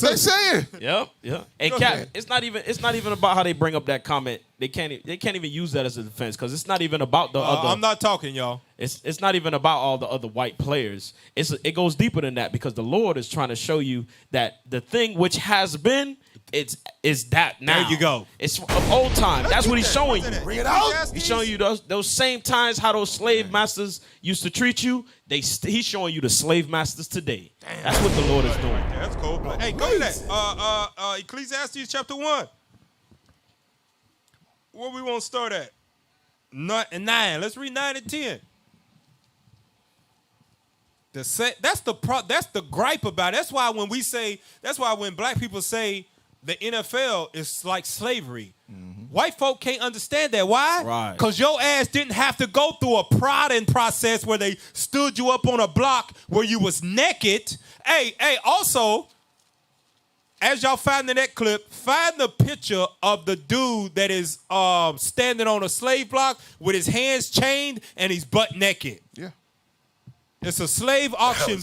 They saying. Yep. And Cap, it's not even about how they bring up that comment. They can't even use that as a defense because it's not even about the other. I'm not talking, y'all. It's not even about all the other white players. It goes deeper than that because the Lord is trying to show you that the thing which has been is that now. There you go. It's of old time. That's what he's showing you. Bring it out. He's showing you those same times how those slave masters used to treat you. He's showing you the slave masters today. Damn. That's what the Lord is doing. That's cool. Hey, go to that. Ecclesiastes chapter 1. Where we want to start at? 9. Let's read 9 and 10. That's the gripe about it. That's why when black people say the NFL is like slavery, white folk can't understand that. Why? Right. Because your ass didn't have to go through a prodding process where they stood you up on a block where you was naked. Hey, also, as y'all find in that clip, find the picture of the dude that is standing on a slave block with his hands chained and he's butt naked. Yeah. It's a slave auction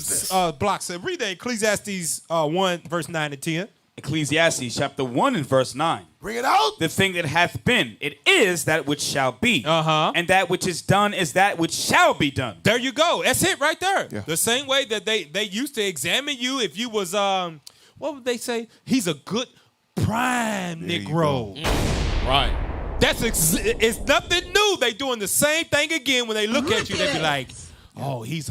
block. So read that Ecclesiastes 1, verse 9 and 10. Ecclesiastes chapter 1 and verse 9. Bring it out. The thing that hath been, it is that which shall be. And that which is done is that which shall be done. There you go. That's it right there. Yeah. The same way that they used to examine you if you was, what would they say? He's a good prime Negro. Right. It's nothing new. They doing the same thing again. When they look at you, they be like, oh, he's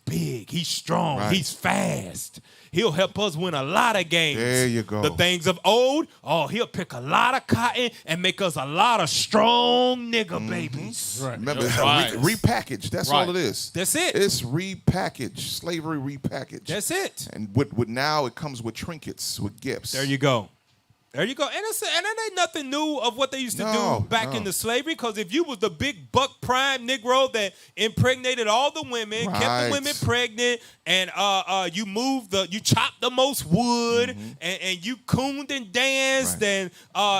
big, he's strong, he's fast. He'll help us win a lot of games. There you go. The things of old, he'll pick a lot of cotton and make us a lot of strong nigger babies. Right. Remember, repackaged. That's all it is. That's it. It's repackaged. Slavery repackaged. That's it. And with now it comes with trinkets, with gifts. There you go. There you go. And that ain't nothing new of what they used to do back in the slavery, because if you was the big buck prime Negro that impregnated all the women, kept the women pregnant, and you chopped the most wood, and you cooned and danced, and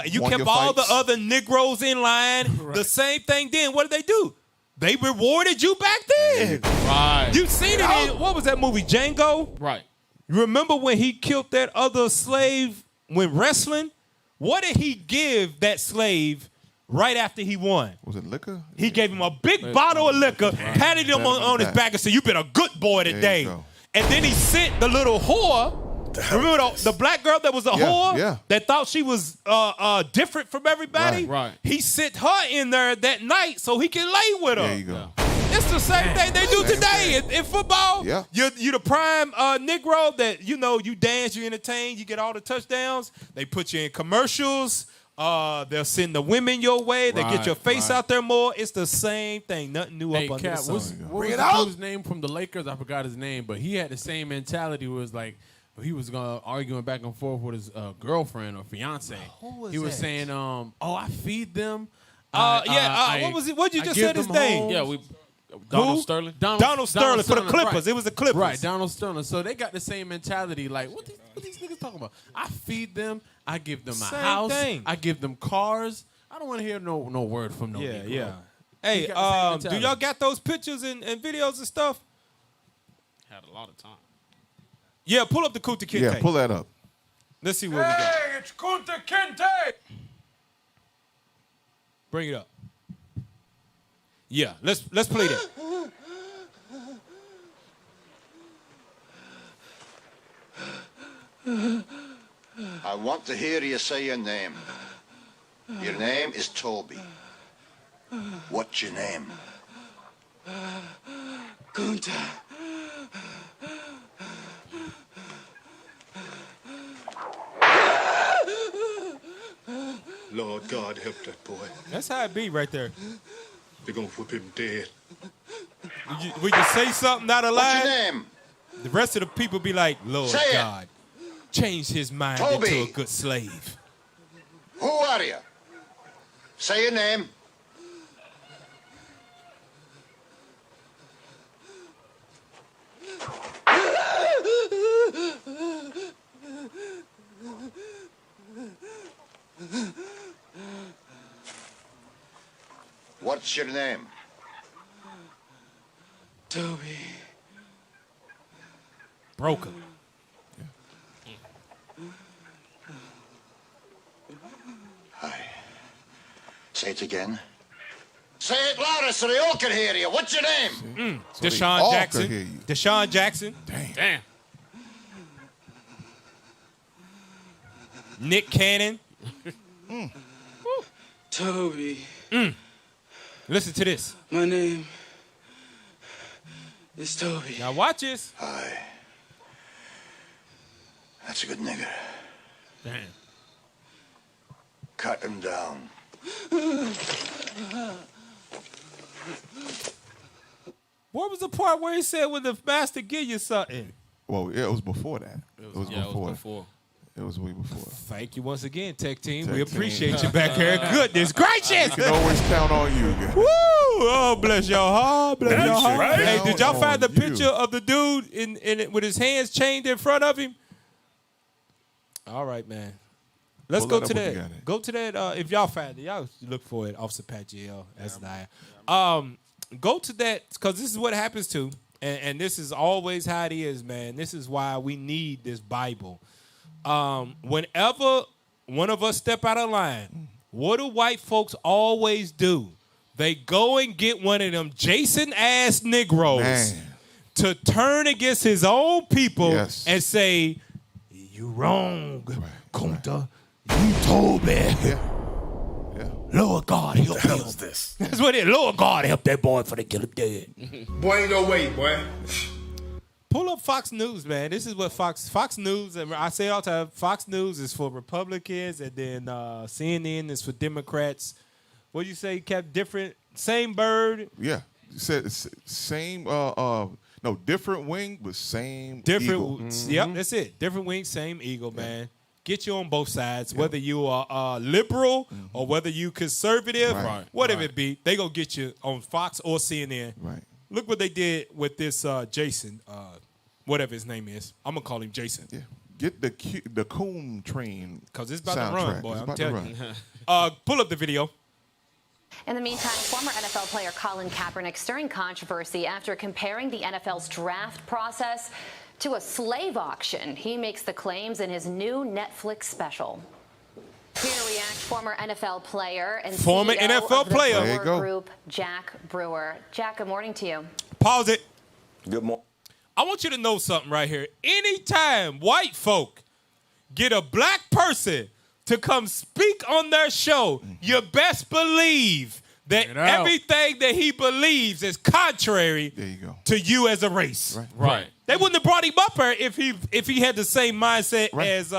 you kept all the other Negroes in line, the same thing then. What did they do? They rewarded you back then. Right. You seen it in, what was that movie, Django? Right. You remember when he killed that other slave when wrestling? What did he give that slave right after he won? Was it liquor? He gave him a big bottle of liquor, patted him on his back and said, "You been a good boy today." And then he sent the little whore. Remember the black girl that was a whore that thought she was different from everybody? Right. He sent her in there that night so he can lay with her. There you go. It's the same thing they do today in football. Yeah. You the prime Negro that, you dance, you entertain, you get all the touchdowns. They put you in commercials. They'll send the women your way. They get your face out there more. It's the same thing. Nothing new up under the sun. What was the dude's name from the Lakers? I forgot his name, but he had the same mentality. Where it was like he was arguing back and forth with his girlfriend or fiance. He was saying, I feed them. What was it? What you just said his name? Yeah, Donald Sterling? Donald Sterling for the Clippers. Right. It was the Clippers. Right, Donald Sterling. So they got the same mentality. Like, what these niggas talking about? I feed them. I give them a house. I give them cars. I don't want to hear no word from no Negro. Yeah. Hey, do y'all got those pictures and videos and stuff? Had a lot of time. Yeah, pull up the Kunta Kinte. Yeah, pull that up. Let's see what we got. Hey, it's Kunta Kinte. Bring it up. Yeah, let's play that. I want to hear you say your name. Your name is Toby. What's your name? Kunta. Lord God help that boy. That's how it be right there. They're gonna whip him dead. Would you say something out of line? What's your name? The rest of the people be like, Lord Say God, change his mind Toby. into a good slave. Who are you? Say your name. What's your name? Toby. Broke him. Say it again. Say it louder so they all can hear you. What's your name? So they Deshaun all Jackson. could hear you. Deshaun Jackson. Damn. Nick Cannon. Toby. Listen to this. My name is Toby. Now watch this. Aye. That's a good nigger. Damn. Cut him down. What was the part where he said when the master give you something? Well, it was before that. It was before. It was way before. Thank you once again, Tech Team. Tech We Team. appreciate you back here. Goodness gracious. You can always count on you, guys. Woo! Oh, bless your heart. Bless your heart. right. Hey, did y'all find the On you. picture of the dude in it with his hands chained in front of him? All right, man. Let's Pull go that to up if you that. got it. Go to that. If y'all find it, y'all look for it. Officer Pat GL. That's Naya. Go to that because this is what happens to, and this is always how it is, man. This is why we need this Bible. Whenever one of us step out of line, what do white folks always do? They go and get one of them Jason-ass Negroes Man. to turn against his own people Yes. and say, "You wrong, Right, Kunta. You told me." Yeah. Yeah. Lord God help him. this? That's what it. Lord God help that boy for to get him dead. Boy, ain't no way, boy. Pull up Fox News, man. This is what Fox News, and I say it all the time, Fox News is for Republicans, and then CNN is for Democrats. What do you say, Cap? Different, same bird, Yeah. You said it's same, no, different wing, but same different. eagle. Yep, that's it. Different wing, same eagle, man. Get you on both sides, whether you are liberal or whether you conservative, Right. whatever it be. They gonna get you on Fox or CNN. Right. Look what they did with this Jason, whatever his name is. I'm gonna call him Jason. Yeah. Get the Coon Train. Because it's about to run, soundtrack. boy. It's I'm about to telling you. run. Pull up the video. In the meantime, former NFL player Colin Kaepernick stirring controversy after comparing the NFL's draft process to a slave auction. He makes the claims in his new Netflix special. Here to react, former NFL player and Former CEO NFL of the player. There you Brewer go. Group, Jack Brewer. Jack, good morning to you. Pause it. Good morning. I want you to know something right here. Anytime white folk get a black person to come speak on their show, you best believe that Get out. everything that he believes is contrary There you go. to you as a race. Right. Right. They wouldn't have brought him up here if he had the same mindset Right. as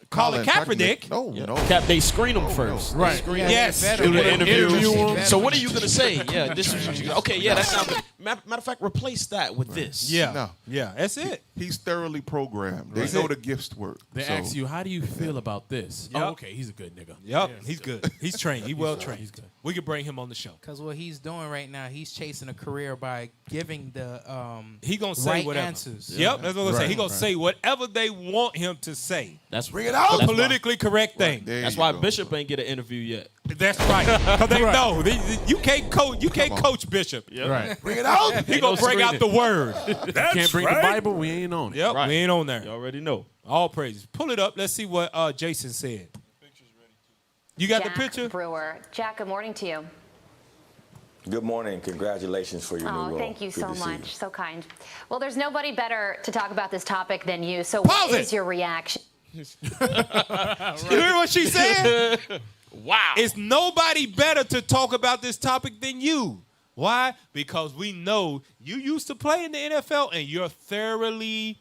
Colin Kaepernick. No, no. Cap, they screen them first. Right. Yes. Do the interview. Interview So what are you gonna say? Yeah, this is what you. Okay, yeah, that sounds. Matter of fact, replace that with this. Yeah. No. Yeah, that's it. He's thoroughly programmed. They Right. know the gifts work. They So, ask you, how do you feel about this? Yep. Oh, okay, he's a good nigga. Yep, he's good. He's trained. He's well trained. He's good. We could bring him on the show. Because what he's doing right now, he's chasing a career by giving the He gonna say right whatever. answers. Yep, that's what I'm gonna say. He Right, gonna right. say whatever they want him to say. That's Bring it out. The That's why, politically correct thing. There that's you why go. Bishop ain't get an interview yet. That's right. Because they know you can't coach. You can't Come on. coach Bishop. Right. Bring it out. He gonna bring out the word. Can't bring the Bible, we ain't on it. Yep, Right. we ain't on You there. already know. All praises. Pull it up. Let's see what Jason said. You got Jack the picture? Brewer. Jack, good morning to you. Good morning. Congratulations for your new Oh, role. thank you Good so to see you. much. So kind. Well, there's nobody better to talk about this topic than you. So Pause what it. is your reaction? You hear what she said? Wow. It's nobody better to talk about this topic than you. Why? Because we know you used to play in the NFL and you're thoroughly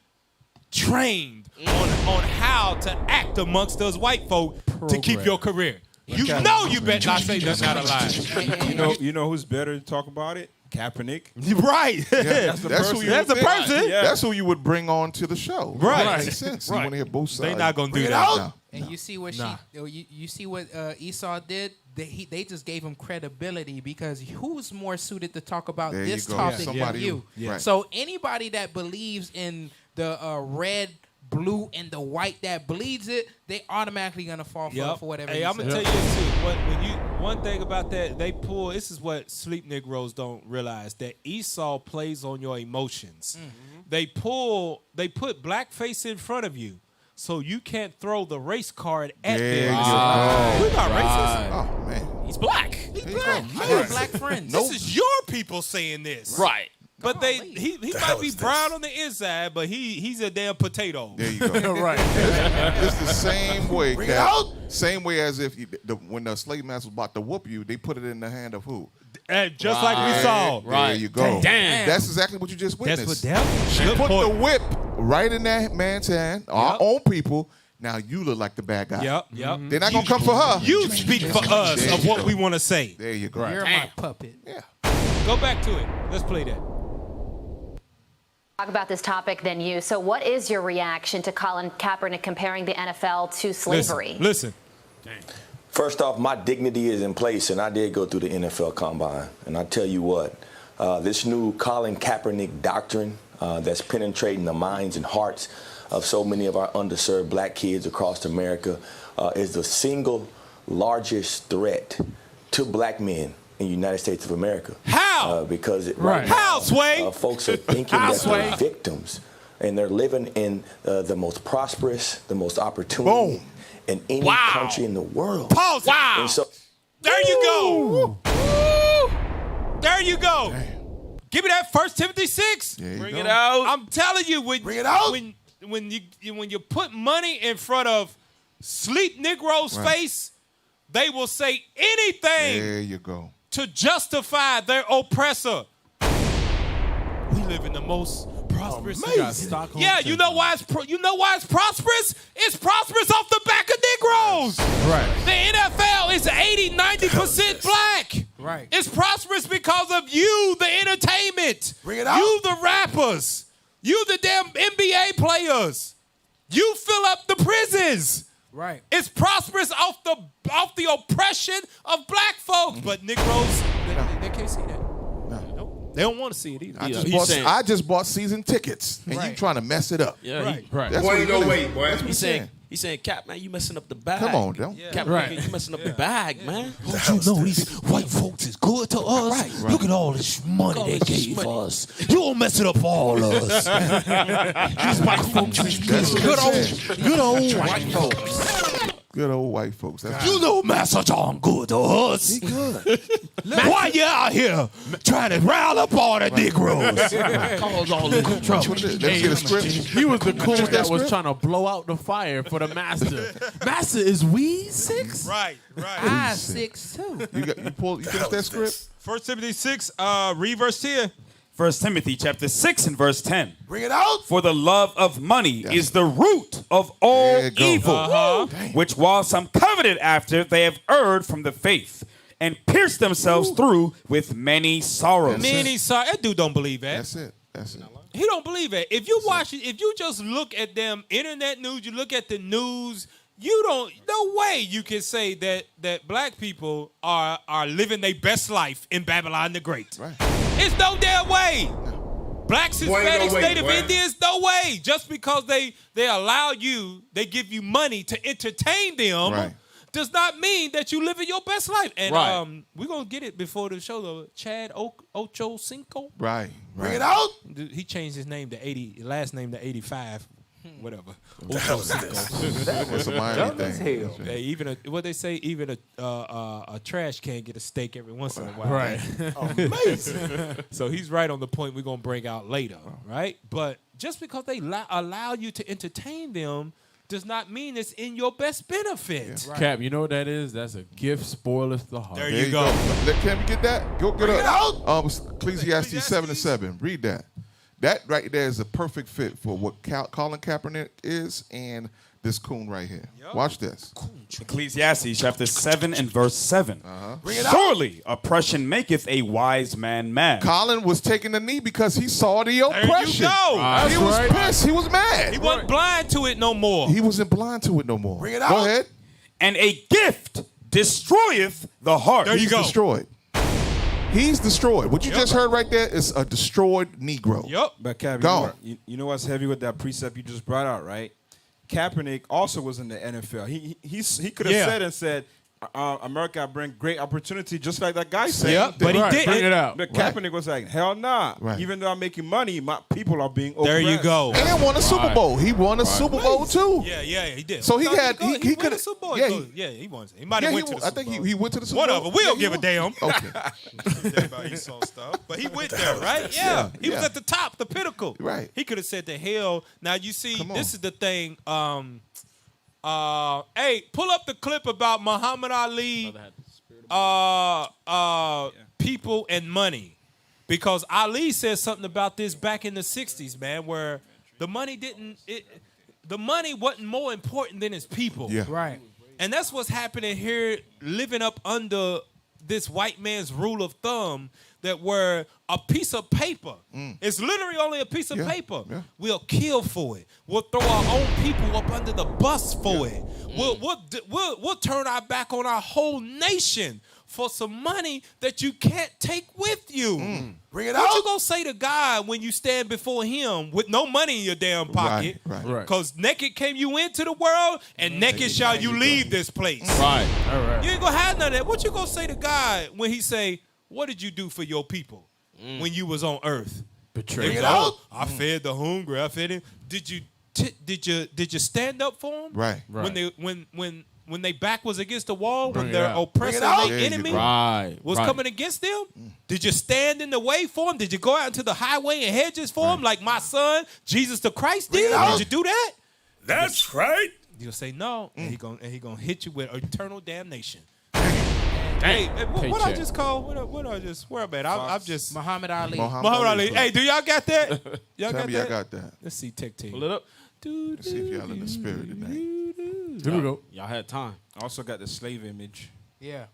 trained on how to act amongst those white folk to keep your career. You know you better not say nothing out of line. You know who's better to talk about it? Kaepernick. Right. Yeah, that's who you That's would the think. person. Yeah. That's who you would bring on to the show. Right. Makes sense. Right. You want to hear both sides. They not gonna do Bring it that. out. No. And you see what Nah. you see what Esau did. They just gave him credibility because who's more suited to talk about There this you go. topic Somebody than you? who- right. So anybody that believes in the red, blue, and the white that bleeds it, they automatically gonna fall for whatever. Hey, he I'm gonna says. tell you this too. One thing about that, they pull. This is what sleep Negroes don't realize, that Esau plays on your emotions. They put blackface in front of you so you can't throw the race card at There them. you go. We're not racist. Oh man, He's black. He's There you black. go. I got black friends. This is your people saying this. Right. But he might be brown on the inside, but he's a damn potato. there you go. Right. It's the same way. Bring it out. Same way as if when the slave master was about to whoop you, they put it in the hand of who? And just like we saw. There you go. Damn. That's exactly what you just witnessed. That's what that. She Good put point. the whip right in that man's hand, our own people. Now you look like the bad guy. Yep. They're not going to come for her. You speak for us There of you what go. we want to say. There you go. You're my puppet. Yeah. Go back to it. Let's play that. Talk about this topic than you. So what is your reaction to Colin Kaepernick comparing the NFL to slavery? Listen. First off, my dignity is in place, and I did go through the NFL Combine. And I tell you what, this new Colin Kaepernick doctrine that's penetrating the minds and hearts of so many of our underserved black kids across America is the single largest threat to black men in the United States of America. How? Because Right. How, Sway? folks are thinking How, that Sway? they're victims, and they're living in the most prosperous, the most opportunity in any country in the world. Pause. Wow. And so, There you go. Woo. There you go. Give me that 1 Timothy 6. Bring it out. I'm telling you, Bring it out. when you put money in front of sleep Negro's face, they will say anything There you go. to justify their oppressor. We live in the most prosperous. Yeah, you know why it's prosperous? It's prosperous off the back of Negroes. Right. The NFL is 80-90% black. Right. It's prosperous because of you, the entertainment. Bring it out. You, the rappers. You, the damn NBA players. You fill up the prisons. Right. It's prosperous off the oppression of black folks, but Negroes they can't see that. Nope. They don't want to see it either. I just bought season tickets, and you trying to mess it up. Yeah. Right. That's Boy, what ain't he no really- way, boy. that's what He's saying. saying, Cap, man, you messing up the bag. Come on, don't. Cap, Right. you messing up the bag, man. Don't you know these white folks is good to us? Look at all this money they gave us. You don't mess it up for all of us. These white folks is good old white folks. Good old white folks. That's You know Master John good to us. He good. Why you out here trying to rile up all the Negroes? Cause all this That's trouble. what it is. Let me get a script. He was the cool that was script? trying to blow out the fire for the master. Master, is we 6? Right. I 6'2". You finished that script? 1 Timothy 6, read verse 10. 1 Timothy chapter 6 and verse 10. Bring it out. For the love of money is the root of all There you go. evil, which while some coveted after, they have erred from the faith and pierced themselves through with many sorrows. That dude don't believe that. That's it. That's it. He don't believe it. If you watch it, if you just look at them internet news, you look at the news, no way you can say that black people are living their best life in Babylon the Great. Right. It's no damn way. Blacks, Boy, ain't Hispanics, no way, Native boy. Indians, no way. Just because they allow you, they give you money to entertain them, Right. does not mean that you living your best life. And Right. we're gonna get it before the show. Though. Chad Ocho Cinco. Right. Bring it out. He changed his name to 80, last name to 85, whatever. That was a Miami thing. Hey, even what they say, even a trash can get a steak every once in a while. Right. Amazing. So he's right on the point we're gonna bring out later, right? But just because they allow you to entertain them does not mean it's in your best benefit. Right. Cap, you know what that is? That's a gift spoileth the heart. There There you go. Can we get that? Go get Bring it out. Ecclesiastes 7:7. Read that. That right there is a perfect fit for what Colin Kaepernick is and this coon right here. Watch this. Ecclesiastes chapter 7 and verse 7. Bring it out. Surely oppression maketh a wise man mad. Colin was taking the knee because he saw the There oppression. you go. He was pissed. He was mad. He wasn't blind to it no more. He wasn't blind to it no more. Bring it Go out. ahead. And a gift destroyeth the heart. There you He's go. destroyed. He's destroyed. What you just heard right there is a destroyed Negro. Yup. But Cap, Gone. you know what's heavy with that precept you just brought out, right? Kaepernick also was in the NFL. He could have Yeah. said America bring great opportunity, just like that guy said. Yeah, but he didn't. Bring it out. But Kaepernick was like, hell nah. Right. Even though I'm making money, my people are being oppressed. There you go. And won a Super Bowl. He won a Super Bowl too. Yeah, he did. So he No, had he he won could the Super Bowl. yeah, He won. He might have went to the I Super think Bowl. he went to the Super One Bowl. of them. We don't Yeah, give a damn. Okay. About Esau stuff, but he went there, right? Yeah, he was yeah. at the top, the pinnacle. Right. He could have said to hell. Now you see, Come on. this is the thing. Hey, pull up the clip about Muhammad Ali, people and money, because Ali said something about this back in the '60s, man, where the money the money wasn't more important than his people. Yeah. Right. And that's what's happening here, living up under this white man's rule of thumb, that where a piece of paper, it's literally only a piece of paper, we'll kill for it. We'll throw our own people up under the bus for it. We'll turn our back on our whole nation for some money that you can't take with you. Bring it What out. you gonna say to God when you stand before him with no money in your damn pocket? Right. Because naked came you into the world, and naked shall you leave this place. Right. All right. You ain't gonna have none of that. What you gonna say to God when he say, what did you do for your people when you was on earth? Betrayed. I fed the hungry. I fed him. Did you stand up for them? Right. When they back was against the wall, Bring when it their out. oppressor, Bring it out. their enemy Right. was right. coming against them? Did you stand in the way for them? Did you go out into the highway and hedges for them like my son, Jesus the Christ did? Did you do that? That's right. You'll say no, and he gonna hit you with eternal damnation. Hey, What I just call? What I just? Where I'm at? I'm just Muhammad Ali. Muhammad Ali. Hey, do y'all got that? Y'all Tell got me that? I got that. Let's see, Tech Team. Pull it up. Let's see if y'all in the spirit tonight. Here we go. Y'all had time. I also got the slave image. Yeah.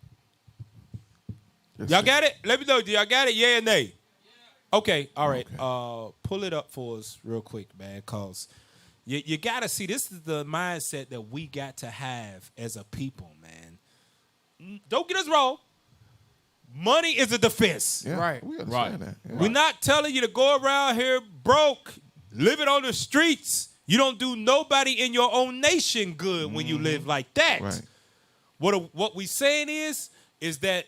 Y'all got it? Let me know. Do y'all got it? Yeah or nay? Okay. All right. Pull it up for us real quick, man, because you got to see, this is the mindset that we got to have as a people, man. Don't get us wrong. Money is a defense. Yeah, Right. We understand that. Yeah. We're not telling you to go around here broke, living on the streets. You don't do nobody in your own nation good when you live like that. Right. What we saying is that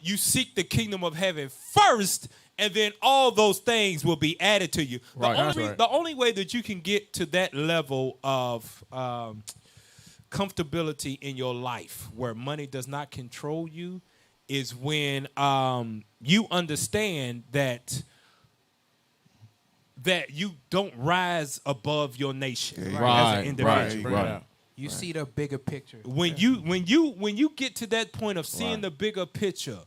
you seek the kingdom of heaven first, and then all those things will be added to you. The only way that you can get to that level of comfortability in your life where money does not control you is when you understand that you don't rise above your nation as an individual. Right. You see the bigger picture. When you get to that point of seeing the bigger picture,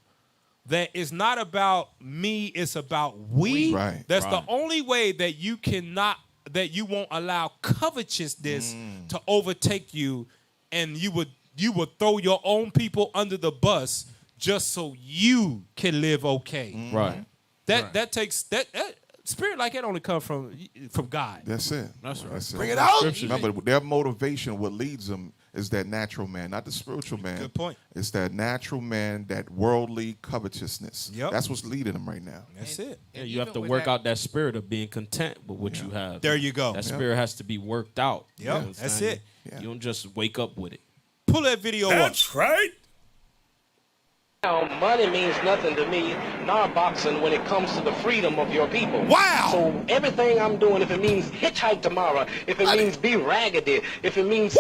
that it's not about me, it's about we. Right. That's the only way that you won't allow covetousness to overtake you, and you would throw your own people under the bus just so you can live okay. Right. That takes that spirit like that only comes from God. That's it. That's right. That's it. Bring it out. Remember, their motivation, what leads them, is that natural man, not the spiritual man. Good point. It's that natural man, that worldly covetousness. Yep. That's what's leading them right now. That's it. Yeah, you have to work out that spirit of being content with what you have. There you go. That spirit has to be worked out. You Yep, know what I'm that's saying? it. Yeah. You don't just wake up with it. Pull that video up. That's right. Now, money means nothing to me, nor boxing when it comes to the freedom of your people. Wow! So everything I'm doing, if it means hitchhike tomorrow, if it means be raggedy, if it means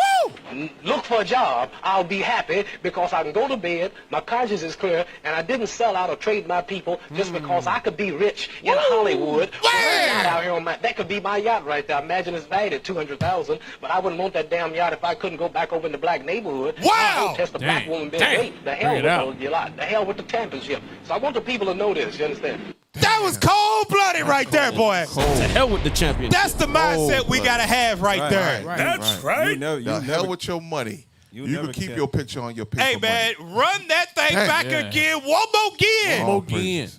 look for a job, I'll be happy because I can go to bed, my conscience is clear, and I didn't sell out or trade my people just because I could be rich in Hollywood. Yacht out here on that could be my yacht right there. Imagine it's valued at $200,000, but I wouldn't want that damn yacht if I couldn't go back over in the black neighborhood. Wow! I'll test a black woman being raped. The hell with the yacht. The hell with the championship. So I want the people to know this, you understand? That was cold-blooded right there, boy. To hell with the champion. That's the mindset we got to have right there. That's right. The hell with your money. You can keep your picture on your paper. Hey, man, money. run that thing back again. One more again. One more again.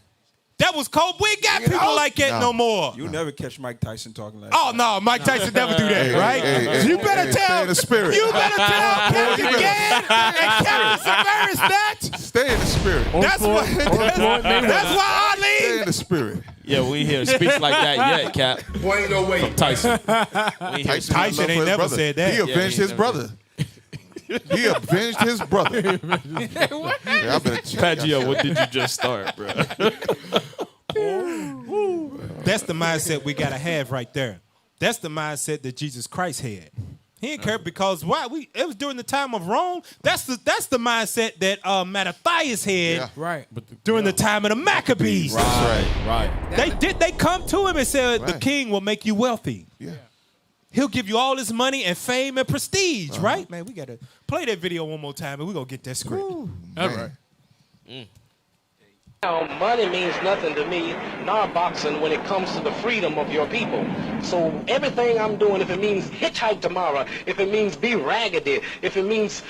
That was cold. We ain't got people like that no more. You'll never catch Mike Tyson talking like Oh, no, Mike Tyson never do that, right? Hey, You better tell. Stay in the spirit. You better tell Captain Gann and Captain Severus that. Stay in the spirit. That's why Stay Ali. in the spirit. Yeah, we ain't hear a speech like that yet, Cap. Boy, ain't no way. From Tyson. We ain't hear Tyson Tyson love ain't for his never brother. said that. He Yeah, avenged he his never brother. He avenged his brother. Yeah, I better check Paggio, what did you just start, bro? That's the mindset we gotta have right there. That's the mindset that Jesus Christ had. He didn't care because it was during the time of Rome. That's the mindset that Mattathias had right during the time of the Maccabees. Right. They come to him and said the king will make you wealthy. Yeah. He'll give you all this money and fame and prestige, right? Man, we gotta play that video one more time and we're gonna get that script. All right. Now, money means nothing to me, nor boxing when it comes to the freedom of your people. So everything I'm doing, if it means hitchhike tomorrow, if it means be raggedy, if it means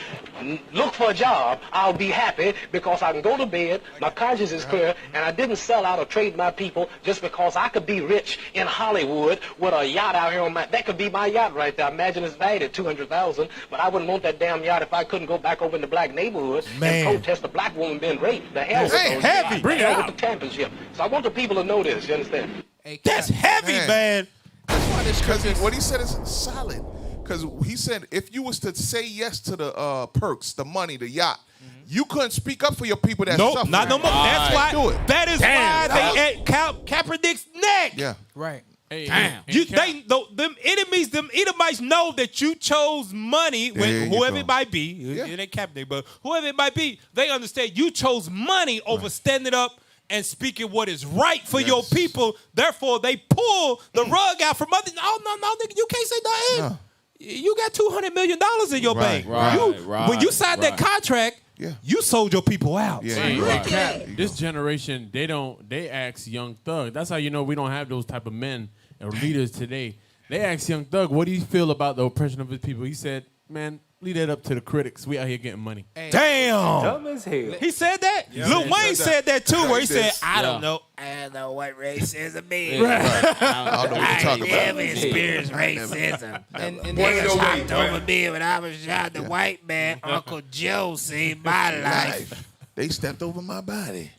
look for a job, I'll be happy because I can go to bed, my conscience is clear, and I didn't sell out or trade my people just because I could be rich in Hollywood with a yacht out here on that could be my yacht right there. Imagine it's valued at $200,000, but I wouldn't want that damn yacht if I couldn't go back over in the black neighborhood and protest a black woman being raped. The hell with those heavy. Bring it out with the championship. So I want the people to know this, you understand? Hey, That's heavy, man. Because what he said is solid. Because he said if you was to say yes to the perks, the money, the yacht, you couldn't speak up for your people that suffer. Not no more. That's why. Do it. That is why they at Kaepernick's neck. Yeah. right. Hey, Damn. hey, Them enemies, them Edomites know that you chose money, There you whoever go. it might be. It ain't Kaepernick, but whoever it might be, they understand you chose money over standing up and speaking what is right for your people. Therefore, they pull the rug out from under. No, nigga, you can't say nothing. No. You got $200 million in your bank. Right, When you signed that contract, you sold your people out. Yeah, Hey, you're right. Cap, There you this go. generation, they ask Young Thug. That's how you know we don't have those type of men or leaders today. They asked Young Thug, what do you feel about the oppression of his people? He said, man, leave that up to the critics. We out here getting money. Damn. Dumb as hell. He said that? Lil Wayne said that too, where he said, I don't know. I don't know what racism is. I don't know what you're talking Never about. experienced racism. And Niggas talked over me when I was shot. The white man, Uncle Joe, saved my life. They stepped over my body.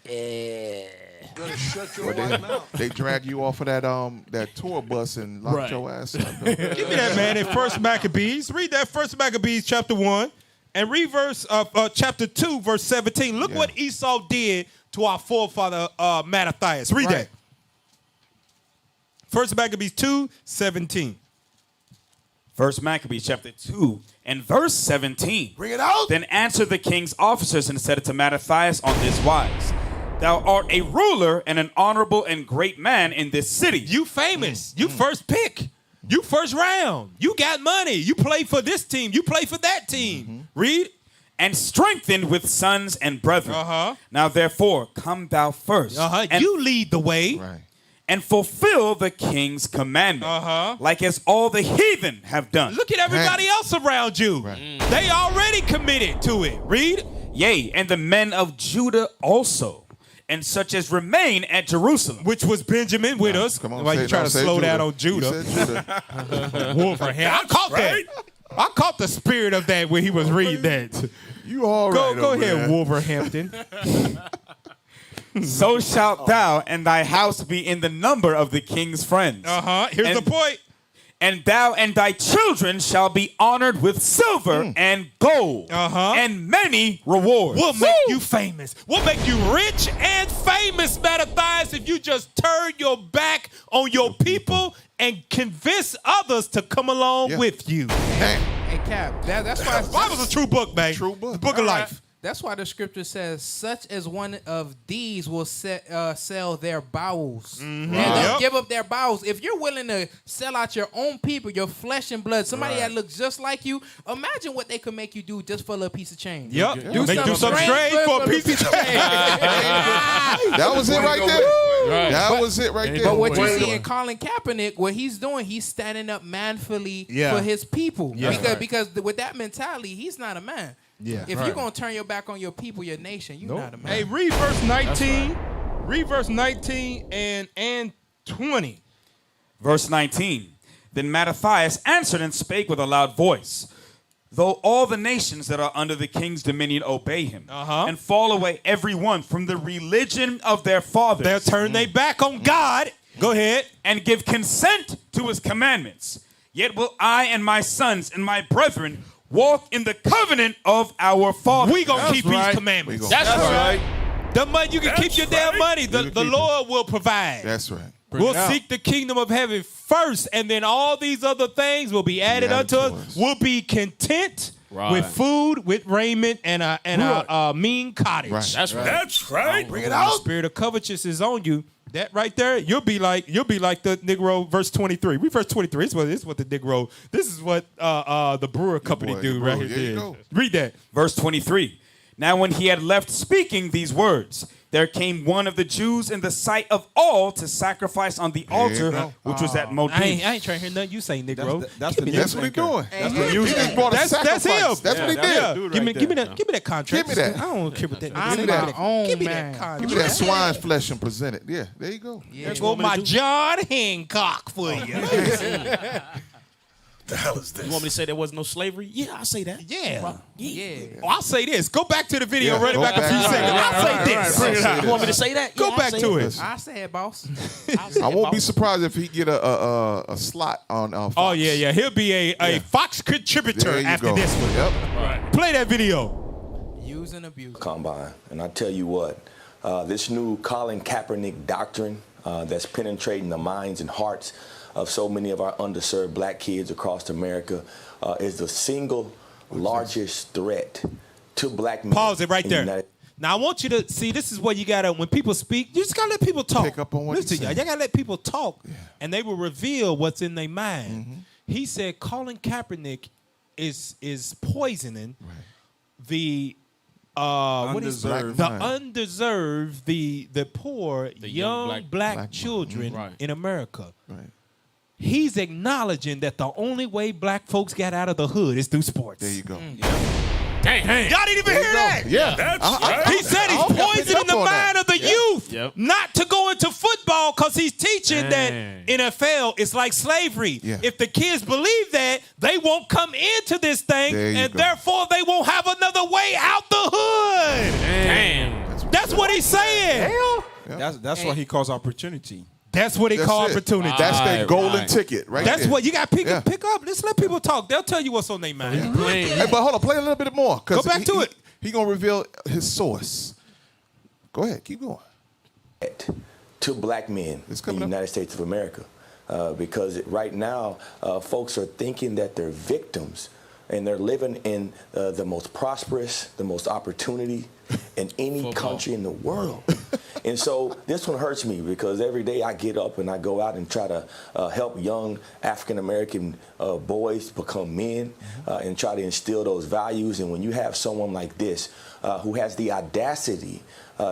Yeah. Shut your But white mouth. they drag you off of that tour bus and lock your ass up. Give me that, man, in First Maccabees. Read that First Maccabees chapter 1 and read chapter 2, verse 17. Look what Esau did to our forefather Mattathias. Read that. First Maccabees 2:17. First Maccabees chapter 2 and verse 17. Bring it out. Then answered the king's officers and said to Mattathias on this wise, Thou art a ruler and an honorable and great man in this city. You famous. You first pick. You first round. You got money. You play for this team. You play for that team. Read. And strengthened with sons and brethren. Now therefore, come thou first. And you lead the way. Right. And fulfill the king's commandment. Like as all the heathen have done. Look at everybody else around you. They already committed to it. Read. Yea, and the men of Judah also. And such as remain at Jerusalem. Which was Benjamin with us. Come on, Why you trying to slow down on Judah? Wolverhampton. I caught that. I caught the spirit of that when he was reading that. You all right Go over ahead, there. Wolverhampton. So shalt thou and thy house be in the number of the king's friends. Here's the point. And thou and thy children shall be honored with silver and gold and many rewards. We'll make you famous. We'll make you rich and famous, Mattathias, if you just turn your back on your people and convince others to come along with you. Hey, Cap, that's why The Bible's a true book, man. True book. The book of life. That's why the scripture says, such as one of these will sell their bowels. And they'll give up their bowels. If you're willing to sell out your own people, your flesh and blood, somebody that looks just like you, imagine what they could make you do just for a little piece of change. Yep. Do something strange for a piece of change. That was it right there. That was it right there. But what you see in Colin Kaepernick, what he's doing, he's standing up manfully for his people. Because with that mentality, he's not a man. Yeah. If you're going to turn your back on your people, your nation, you're not a man. Hey, read verse 19. Read verse 19 and 20. Verse 19. Then Mattathias answered and spake with a loud voice. Though all the nations that are under the king's dominion obey him and fall away every one from the religion of their fathers. They'll turn their back on God. Go ahead. And give consent to his commandments. Yet will I and my sons and my brethren walk in the covenant of our Father. We gonna keep these commandments. That's right. The money, you can keep your damn money. The Lord will provide. That's right. We'll seek the kingdom of heaven first, and then all these other things will be added unto us. We'll be content with food, with raiment, and a mean cottage. Right. That's right. That's right. Bring it out. The spirit of covetousness is on you. That right there, you'll be like the Negro, verse 23. Read verse 23. This is what the Negro. This is what the brewer company do right here. Read that. Verse 23. Now when he had left speaking these words, there came one of the Jews in the sight of all to sacrifice on the altar, which was at Modin. I ain't trying to hear nothing you say, Negro. That's what he's doing. That's him. That's him. That's what he did. Give me that contract. Give me that. I don't care what that. Give me that contract. Give me that swine's flesh and present it. Yeah, there you go. There go my John Hancock for you. The hell is this? You want me to say there was no slavery? Yeah, I'll say that. Yeah. Yeah. Oh, I'll say this. Go back to the video. Yeah, run it go back a back. few seconds. I'll say this. Bring it out. You want me to say that? Go Yeah, back I'll to say it. I say it, boss. I won't be surprised if he get a slot on Fox. Oh, yeah. He'll be a Fox contributor There you after go. this one. Yep. Right. Play that video. Use and abuse. Combine. And I tell you what, this new Colin Kaepernick doctrine that's penetrating the minds and hearts of so many of our underserved black kids across America is the single largest threat to black men. Pause it right there. Now, I want you to see, this is what you got to, when people speak, you just got to let people talk. Pick up on what Listen, he's saying. y'all got to let people talk, and they will reveal what's in their mind. He said Colin Kaepernick is poisoning the what is Undeserved. the undeserved, the poor, young black children in America. Right. He's acknowledging that the only way black folks got out of the hood is through sports. There you go. Dang. Y'all didn't even hear that. Yeah. That's He said he's poisoning the mind of the youth not to go into football because he's teaching that NFL is like slavery. Yeah. If the kids believe that, they won't come into this thing, There you and go. therefore they won't have another way out the hood. Damn. That's what he's saying. That's what he calls opportunity. That's what he call it. opportunity. That's their golden right. ticket, right? That's there. what you got to pick Yeah. up. Let's let people talk. They'll tell you what's on their mind. Hey, but hold on, play a little bit more. Go back to it. He gonna reveal his source. Go ahead, keep going. To black men It's in coming the up. United States of America. Because right now, folks are thinking that they're victims, and they're living in the most prosperous, the most opportunity in any country in the world. And so this one hurts me because every day I get up and I go out and try to help young African-American boys become men and try to instill those values. And when you have someone like this who has the audacity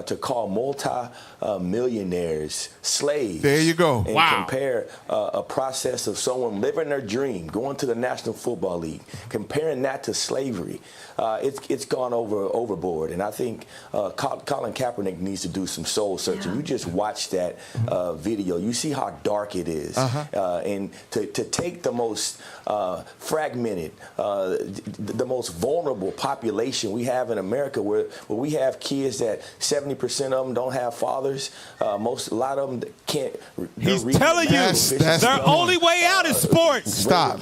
to call multi-millionaires slaves. There you go. And compare a process of someone living their dream, going to the National Football League, comparing that to slavery. It's gone overboard. And I think Colin Kaepernick needs to do some soul searching. You just watch that video. You see how dark it is. And to take the most fragmented, the most vulnerable population we have in America, where we have kids that 70% of them don't have fathers. A lot of them can't. He's telling you That's their only way out is sports. Stop.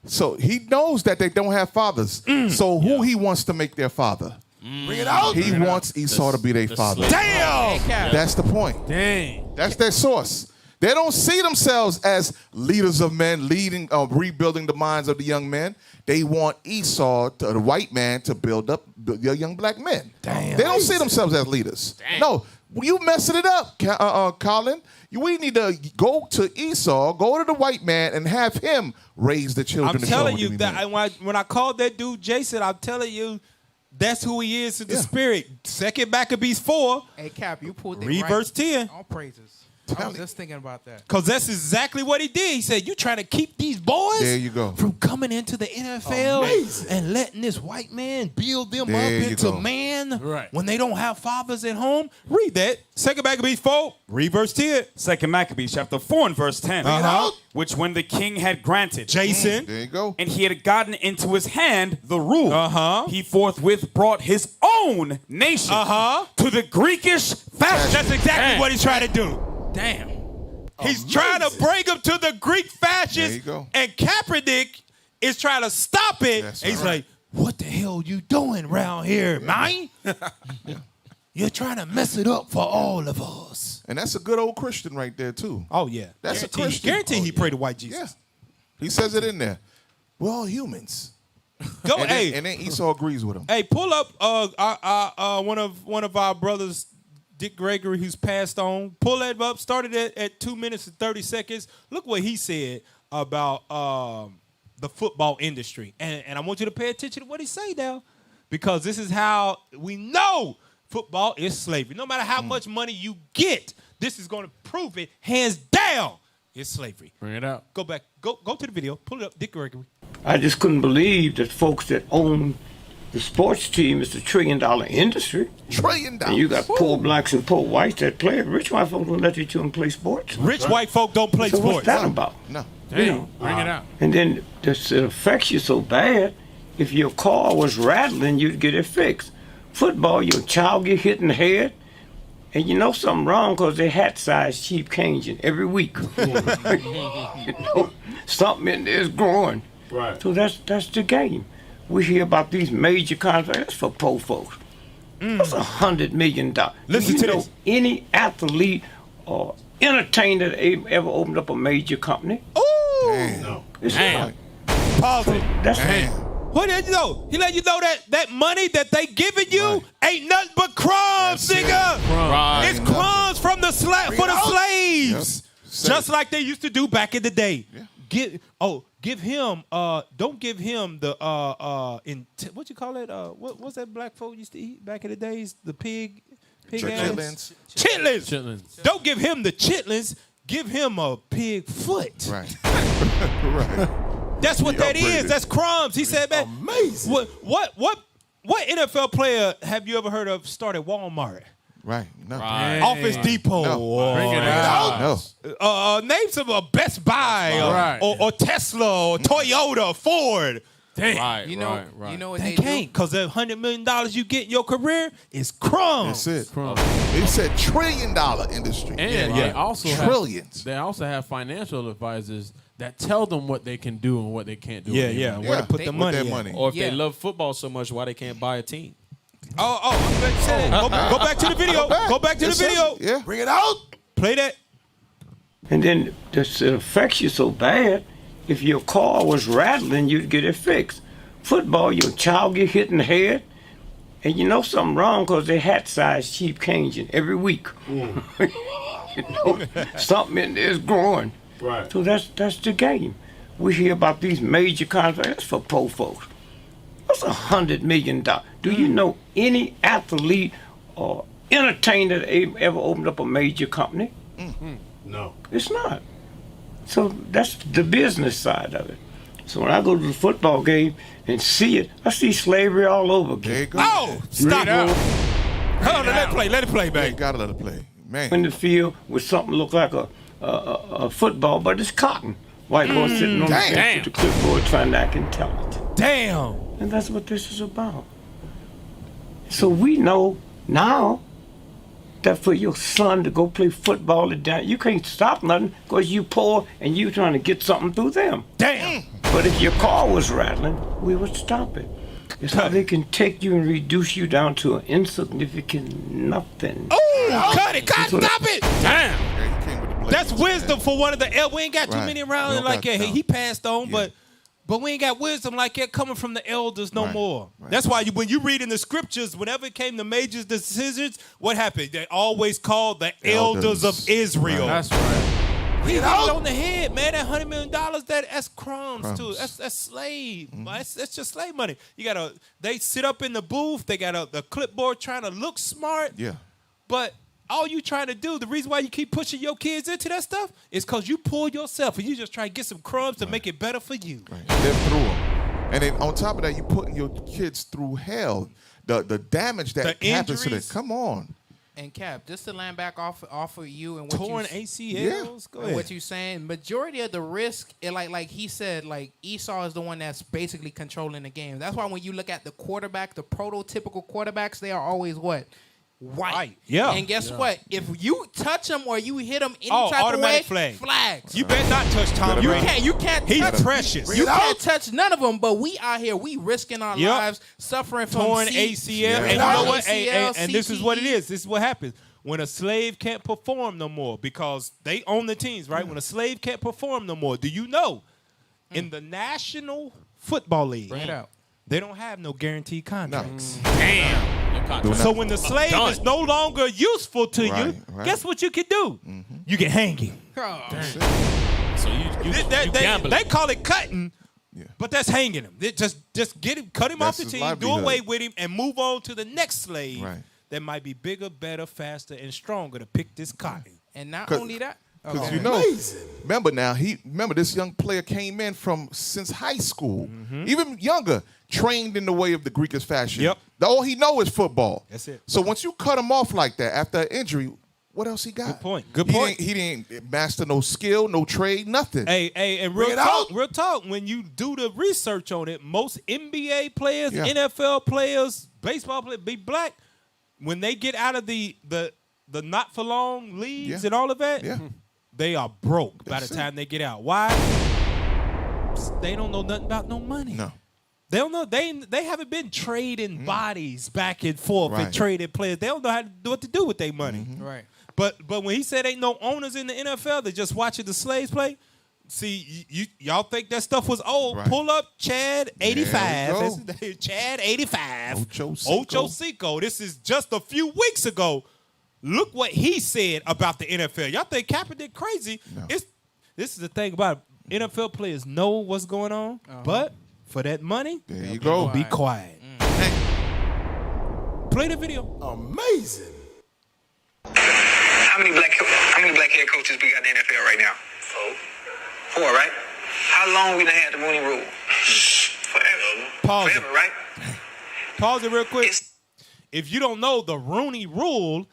So he knows that they don't have fathers. So who he wants to make their father? Bring it out. He wants Esau to be their father. Damn! That's the point. Dang. That's their source. They don't see themselves as leaders of men, leading, rebuilding the minds of the young men. They want Esau, the white man, to build up the young black men. Damn. They don't see themselves as leaders. Damn. No, you messing it up, Colin. We need to go to Esau, go to the white man, and have him raise the children. I'm to show telling them you to be that men. when I called that dude Jason, I'm telling you that's who he is in the spirit. Second Maccabees 4. Hey, Cap, you pulled it Read right. verse 10. All praises. I was just thinking about that. Because that's exactly what he did. He said, you trying to keep these boys There you go. from coming into the NFL and letting this white man build them There up you into go. man Right. when they don't have fathers at home. Read that. Second Maccabees 4. Read verse 10. Second Maccabees chapter 4 and verse 10. Which when the king had granted, Jason. There you go. and he had gotten into his hand the rule, he forthwith brought his own nation to the Greekish fashion. That's exactly what he's trying to do. Damn. He's trying to bring them to the Greek There you fascists, go. and Kaepernick is trying to stop it. That's And he's right. like, what the hell you doing around here, man? You're trying to mess it up for all of us. And that's a good old Christian right there, too. Oh, yeah. That's Guarantee- a Christian. Guarantee he prayed to white Jesus. Yeah. He says it in there. We're all humans. Go, and hey. Then Esau agrees with him. Hey, pull up one of our brothers, Dick Gregory, who's passed on. Pull that up. Started at 2 minutes and 30 seconds. Look what he said about the football industry. And I want you to pay attention to what he say now, because this is how we know football is slavery. No matter how much money you get, this is going to prove it hands down. It's slavery. Bring it out. Go back. Go to the video. Pull it up. Dick Gregory. I just couldn't believe that folks that own the sports team is a $1 trillion industry. $1 trillion. And you got poor blacks and poor whites that play. Rich white folks don't let you children play sports. Rich white folk don't play so sports. What's that about? No. Damn. Bring it out. And then this affects you so bad. If your car was rattling, you'd get it fixed. Football, your child get hit in the head, and you know something wrong because they hat size cheap changing every week. You know, something in there is growing. Right. So that's the game. We hear about these major contracts. That's for poor folks. That's $100 million. Listen Do to you know this. any athlete or entertainer that ever opened up a major company? Ooh. No. It's Damn. not. Pause it. That's What did you know? He let you know that money that they giving you ain't nothing but crumbs, nigga. Right. It's crumbs from the for the slaves, Yep. just like they used to do back in the day. Give him. Don't give him the what you call it? What's that black folk used to eat back in the days? The pig Chitlins. Chitlins. Don't give him the chitlins. Give him a pig foot. Right. Right. That's what He that upgraded. is. That's crumbs. He said, man. Amazing. What NFL player have you ever heard of started Walmart? Right. No. Office Depot. No. Bring it out. No. Name some Best Buy Right. or Tesla or Toyota, Ford. Damn. Right, You know, right, right. you know what They they can't, because that $100 million you get in your career is crumbs. That's it. Crumbs. He said $1 trillion industry. And they also Trillions. They also have financial advisors that tell them what they can do and what they can't do. Yeah, anymore. yeah. Where to put the With money their at. money. Or if Yeah. they love football so much, why they can't buy a team? I'm glad you said that. Go back to the video. Go back to the It says video. it. Yeah. Bring it out. Play that. And then this affects you so bad. If your car was rattling, you'd get it fixed. Football, your child get hit in the head, and you know something wrong because they hat size cheap changing every week. You know, something in there is growing. Right. So that's the game. We hear about these major contracts. That's for poor folks. That's $100 million. Do you know any athlete or entertainer that ever opened up a major company? No. It's not. So that's the business side of it. So when I go to the football game and see it, I see slavery all over again. There you go. Oh, stop. out. Hold on, let it play. Let it play, You baby. gotta let it play. Man. In the field with something look like a football, but it's cotton. White boy sitting on the bench with the clipboard trying to act intelligent. Damn. And that's what this is about. So we know now that for your son to go play football, you can't stop nothing because you poor and you trying to get something through them. Damn. But if your car was rattling, we would stop it. It's how they can take you and reduce you down to an insignificant nothing. Oh, cut it. Stop it. Damn. Yeah, he came with the blade. That's wisdom for one of the we ain't got too Right. many We around don't like got that. that. He passed on, Yeah. but we ain't got wisdom like that coming from the elders no Right. more. Right. That's why when you read in the scriptures, whenever it came to major decisions, what happened? They always called the elders of Israel. That's right. He hit it on the head, man. That $100 million, that's crumbs too. That's slave. That's just slave money. They sit up in the booth. They got the clipboard trying to look smart. Yeah. But all you trying to do, the reason why you keep pushing your kids into that stuff is because you pull yourself and you just try to get some crumbs to make it better for you. Right. Live through them. And then on top of that, you putting your kids through hell. The damage that The happens to them. injuries. Come on. And Cap, just to land back off of you and what Torn you ACLs. Go and ahead. what you saying, majority of the risk, like he said, like Esau is the one that's basically controlling the game. That's why when you look at the quarterback, the prototypical quarterbacks, they are always what? white. Yeah. And guess what? If you touch them or you hit them any Oh, type of way, automatic flag. flags. You better not touch Tom Brady. You can't. He's touch, precious. You can't touch none of them. But we out here, we risking our lives, suffering from torn ACL. And you know what? ACL, And this is what it is. This is what happens when a slave can't perform no more because they own the teams, right? When a slave can't perform no more, do you know in the National Football League, Bring it out. they don't have no guaranteed contracts. Damn. So when the slave is no longer useful to you, guess what you can do? You can hang him. So you gambling. They call it cutting, but that's hanging him. Just get him, cut him off the his team, livelihood. do away with him, and move on to the next slave that might be bigger, better, faster, and stronger to pick this cotton. And not only that, Because you know, remember this young player came in since high school, even younger, trained in the way of the Greekest fashion. Yep. All he know is football. That's it. So once you cut him off like that after an injury, what else he got? Good point. He didn't master no skill, no trade, nothing. Hey, and real talk, when you do the research on it, most NBA players, NFL players, baseball players, be black, when they get out of the not for long leagues and all of that, they are broke by the time they get out. Why? They don't know nothing about no money. No. They don't know. They haven't been trading bodies back and forth and trading players. They don't know what to do with their money. Right. But when he said ain't no owners in the NFL, they're just watching the slaves play. See, y'all think that stuff was old. Right. Pull up Chad 85. There That's you his name, Chad 85. Ocho Cinco. This is just a few weeks ago. Look what he said about the NFL. Y'all think Kaepernick crazy. No. This is the thing about it. NFL players know what's going on, but for that money, there you go. Be quiet. Play the video. Amazing. How many black head coaches we got in the NFL right now? Four, right? How long we done had the Mooney Rule? Forever. Pause Forever, right? Pause it real quick. If you don't know the Rooney Rule,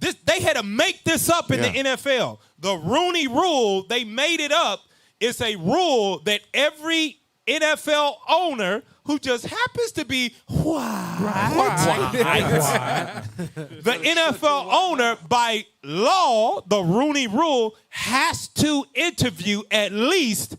they had to make this up in the NFL. The Rooney Rule, they made it up. It's a rule that every NFL owner who just happens to be the NFL owner, by law, the Rooney Rule, has to interview at least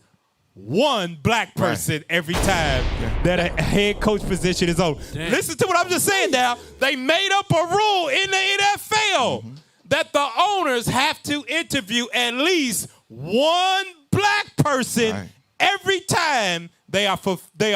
one black person every time that a head coach position is open. Listen to what I'm just saying now. They made up a rule in the NFL that the owners have to interview at least one black person every time they are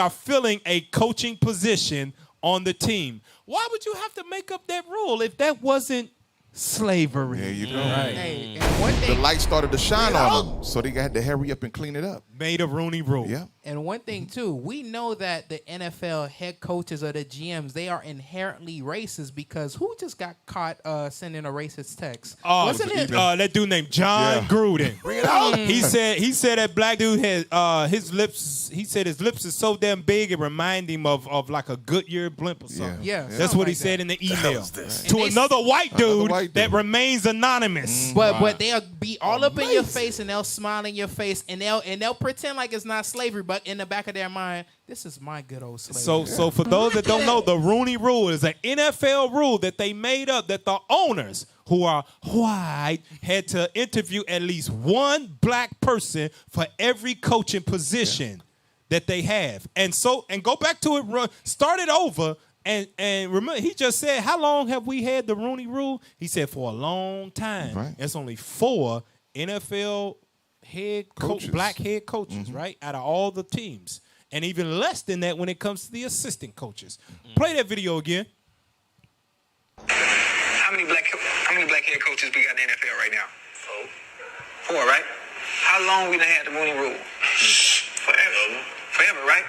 filling a coaching position on the team. Why would you have to make up that rule if that wasn't slavery? There you go. Hey, and one thing, The light started to shine on them, so they had to hurry up and clean it up. Made a Rooney Rule. Yeah. and one thing too, we know that the NFL head coaches or the GMs, they are inherently racist because who just got caught sending a racist text? Wasn't it? That dude named John Gruden. Bring it out. He said that black dude had his lips. He said his lips are so damn big it remind him of like a Goodyear blimp or something. Yeah, That's what he said in the email to another white dude that remains anonymous. But they'll be all up in your face and they'll smile in your face and they'll pretend like it's not slavery, but in the back of their mind, this is my good old slavery. So for those that don't know, the Rooney Rule is an NFL rule that they made up that the owners who are white had to interview at least one black person for every coaching position that they have. And go back to it, start it over. And remember, he just said, how long have we had the Rooney Rule? He said for a long time. Right. It's only 4 NFL black head coaches, right, out of all the teams. And even less than that when it comes to the assistant coaches. Play that video again. How many black head coaches we got in the NFL right now? Four, right? How long we done had the Mooney Rule? Forever, right?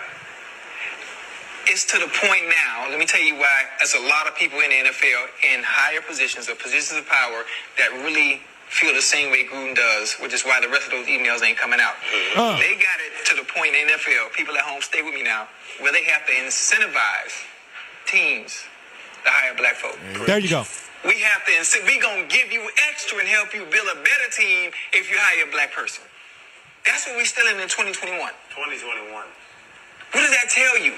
It's to the point now, let me tell you why, there's a lot of people in the NFL in higher positions or positions of power that really feel the same way Gruden does, which is why the rest of those emails ain't coming out. They got it to the point in the NFL, people at home, stay with me now, where they have to incentivize teams to hire black folk. There you go. We have to we gonna give you extra and help you build a better team if you hire a black person. That's what we still in 2021. 2021. What does that tell you?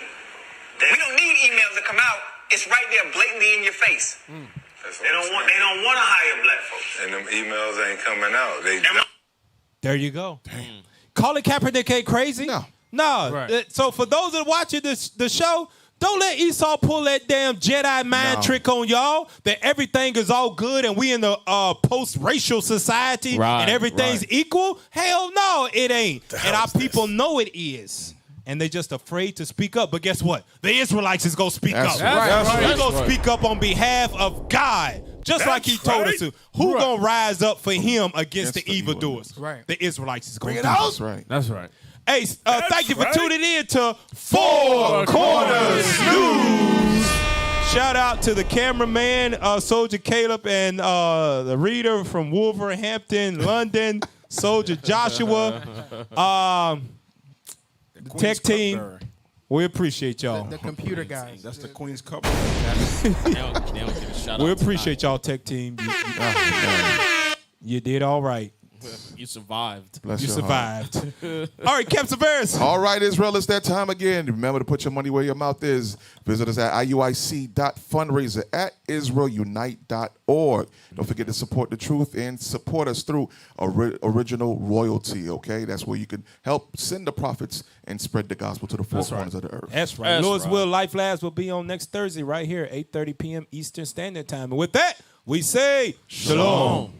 We don't need emails to come out. It's right there blatantly in your face. They don't want to hire black folks. And them emails ain't coming out. There you go. Colin Kaepernick ain't crazy? No. Right. So for those that are watching the show, don't let Esau pull that damn Jedi mind trick on y'all that everything is all good and we in the post-racial society and everything's equal. Hell no, it ain't. And our people know it is. And they just afraid to speak up. But guess what? The Israelites is going to speak up. They're going to speak up on behalf of God. Just like he told us to. Who going to rise up for him against the evildoers? Right. The Israelites is going to do That's right. That's right. Hey, thank you for tuning in to Four Corners News. Shout out to the cameraman, Soldier Caleb, and the reader from Wolverhampton, London, Soldier Joshua. The tech team, we appreciate y'all. The computer guys. That's the Queen's Cup. We appreciate y'all, tech team. You did all right. You survived. Bless You your survived. All right, Cap Severus. All right, Israel, it's that time again. Remember to put your money where your mouth is. Visit us at IUIC.fundraiser at IsraelUnite.org. Don't forget to support the truth and support us through original royalty, okay? That's where you can help send the prophets and spread the gospel to the four corners of the earth. That's right. Lord's Will Life Labs will be on next Thursday right here, 8:30 p.m. Eastern Standard Time. And with that, we say shalom.